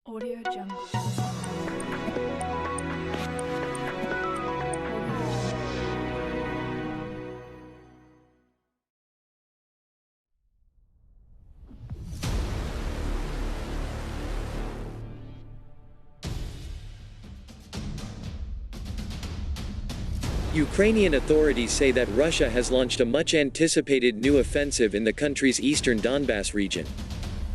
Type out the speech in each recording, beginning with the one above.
Audio Jungle. Ukrainian authorities say that Russia has launched a much-anticipated new offensive in the country's eastern Donbas region.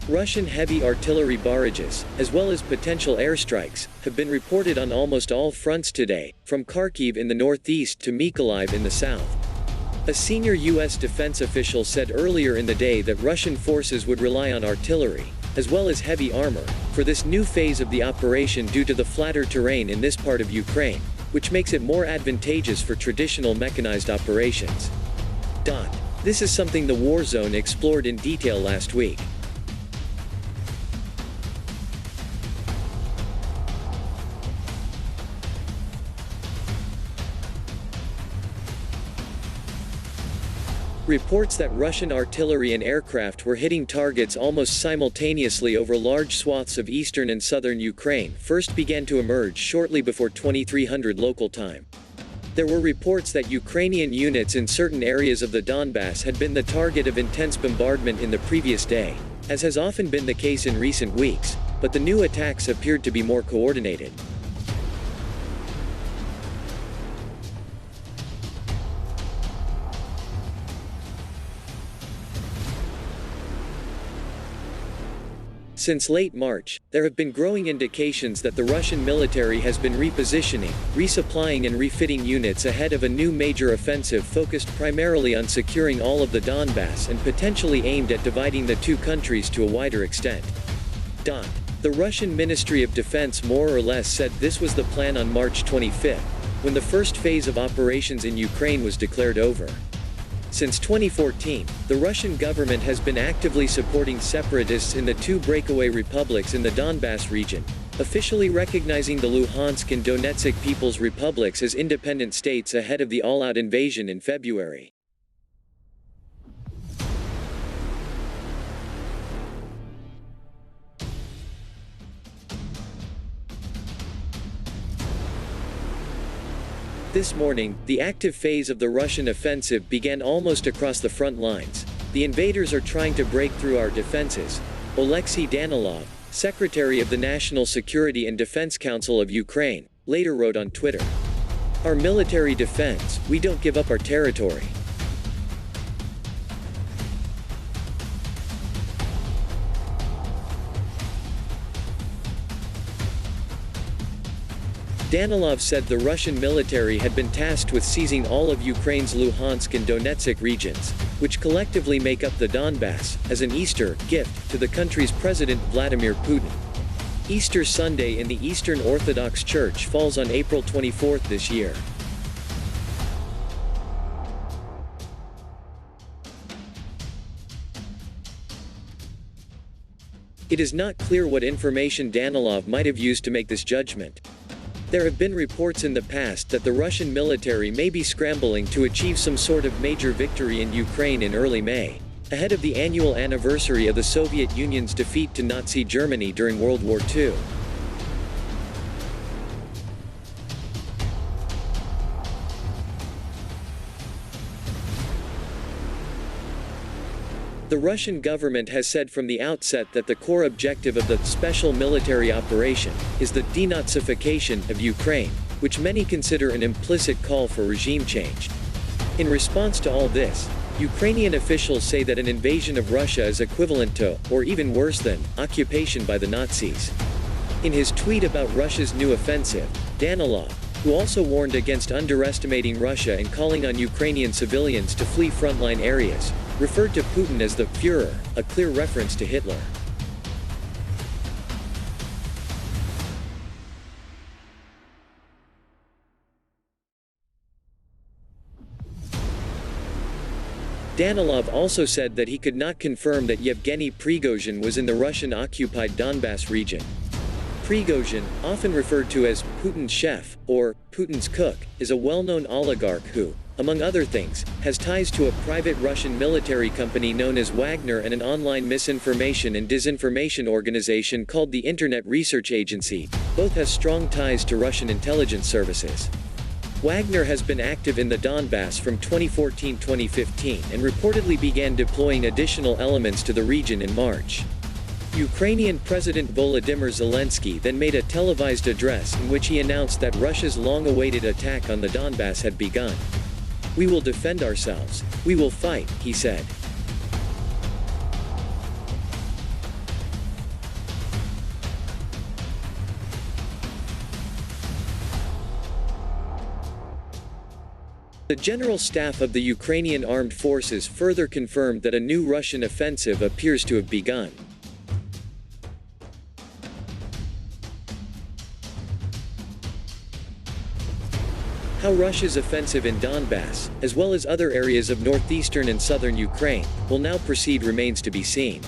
Russian heavy artillery barrages, as well as potential airstrikes, have been reported on almost all fronts today, from Kharkiv in the northeast to Mykolaiv in the south. A senior U.S. defense official said earlier in the day that Russian forces would rely on artillery, as well as heavy armor, for this new phase of the operation due to the flatter terrain in this part of Ukraine, which makes it more advantageous for traditional mechanized operations. This is something the war zone explored in detail last week. Reports that Russian artillery and aircraft were hitting targets almost simultaneously over large swaths of eastern and southern Ukraine first began to emerge shortly before 2300 local time. There were reports that Ukrainian units in certain areas of the Donbas had been the target of intense bombardment in the previous day, as has often been the case in recent weeks, but the new attacks appeared to be more coordinated. Since late March, there have been growing indications that the Russian military has been repositioning, resupplying and refitting units ahead of a new major offensive focused primarily on securing all of the Donbas and potentially aimed at dividing the two countries to a wider extent. The Russian Ministry of Defense more or less said this was the plan on March 25, when the first phase of operations in Ukraine was declared over. Since 2014, the Russian government has been actively supporting separatists in the two breakaway republics in the Donbas region, officially recognizing the Luhansk and Donetsk People's Republics as independent states ahead of the all-out invasion in February. This morning, the active phase of the Russian offensive began almost across the front lines. The invaders are trying to break through our defenses, Oleksiy Danilov, Secretary of the National Security and Defense Council of Ukraine, later wrote on Twitter. Our military defense, we don't give up our territory. Danilov said the Russian military had been tasked with seizing all of Ukraine's Luhansk and Donetsk regions, which collectively make up the Donbas, as an Easter gift to the country's President Vladimir Putin. Easter Sunday in the Eastern Orthodox Church falls on April 24 this year. It is not clear what information Danilov might have used to make this judgment. There have been reports in the past that the Russian military may be scrambling to achieve some sort of major victory in Ukraine in early May, ahead of the annual anniversary of the Soviet Union's defeat to Nazi Germany during World War II. The Russian government has said from the outset that the core objective of the special military operation is the denazification of Ukraine, which many consider an implicit call for regime change. In response to all this, Ukrainian officials say that an invasion of Russia is equivalent to, or even worse than, occupation by the Nazis. In his tweet about Russia's new offensive, Danilov, who also warned against underestimating Russia and calling on Ukrainian civilians to flee frontline areas, referred to Putin as the Führer, a clear reference to Hitler. Danilov also said that he could not confirm that Yevgeny Prigozhin was in the Russian-occupied Donbas region. Prigozhin, often referred to as Putin's chef, or Putin's cook, is a well-known oligarch who, among other things, has ties to a private Russian military company known as Wagner and an online misinformation and disinformation organization called the Internet Research Agency. Both has strong ties to Russian intelligence services. Wagner has been active in the Donbas from 2014-2015 and reportedly began deploying additional elements to the region in March. Ukrainian President Volodymyr Zelensky then made a televised address in which he announced that Russia's long-awaited attack on the Donbas had begun. "We will defend ourselves. We will fight," he said. The General Staff of the Ukrainian Armed Forces further confirmed that a new Russian offensive appears to have begun. How Russia's offensive in Donbas, as well as other areas of northeastern and southern Ukraine, will now proceed remains to be seen.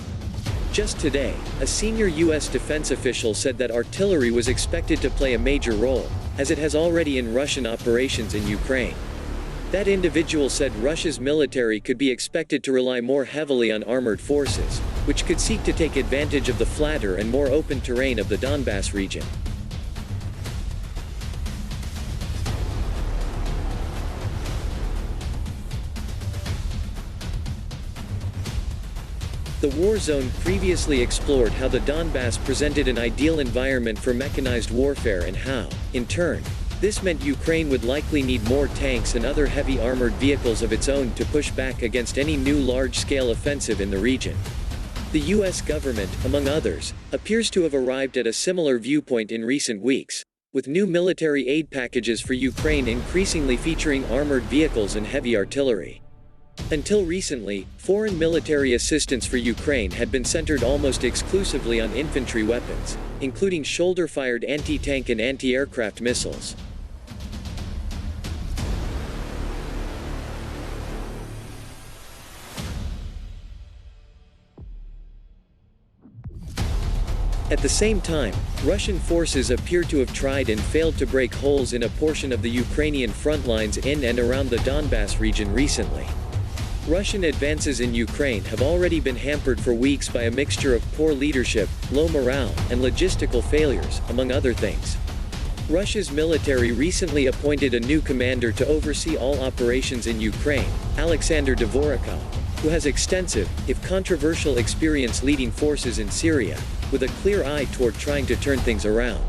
Just today, a senior U.S. defense official said that artillery was expected to play a major role, as it has already in Russian operations in Ukraine. That individual said Russia's military could be expected to rely more heavily on armored forces, which could seek to take advantage of the flatter and more open terrain of the Donbas region. The war zone previously explored how the Donbas presented an ideal environment for mechanized warfare and how, in turn, this meant Ukraine would likely need more tanks and other heavy armored vehicles of its own to push back against any new large-scale offensive in the region. The U.S. government, among others, appears to have arrived at a similar viewpoint in recent weeks, with new military aid packages for Ukraine increasingly featuring armored vehicles and heavy artillery. Until recently, foreign military assistance for Ukraine had been centered almost exclusively on infantry weapons, including shoulder-fired anti-tank and anti-aircraft missiles. At the same time, Russian forces appear to have tried and failed to break holes in a portion of the Ukrainian front lines in and around the Donbas region recently. Russian advances in Ukraine have already been hampered for weeks by a mixture of poor leadership, low morale, and logistical failures, among other things. Russia's military recently appointed a new commander to oversee all operations in Ukraine, Alexander Dvorokov, who has extensive, if controversial experience leading forces in Syria, with a clear eye toward trying to turn things around.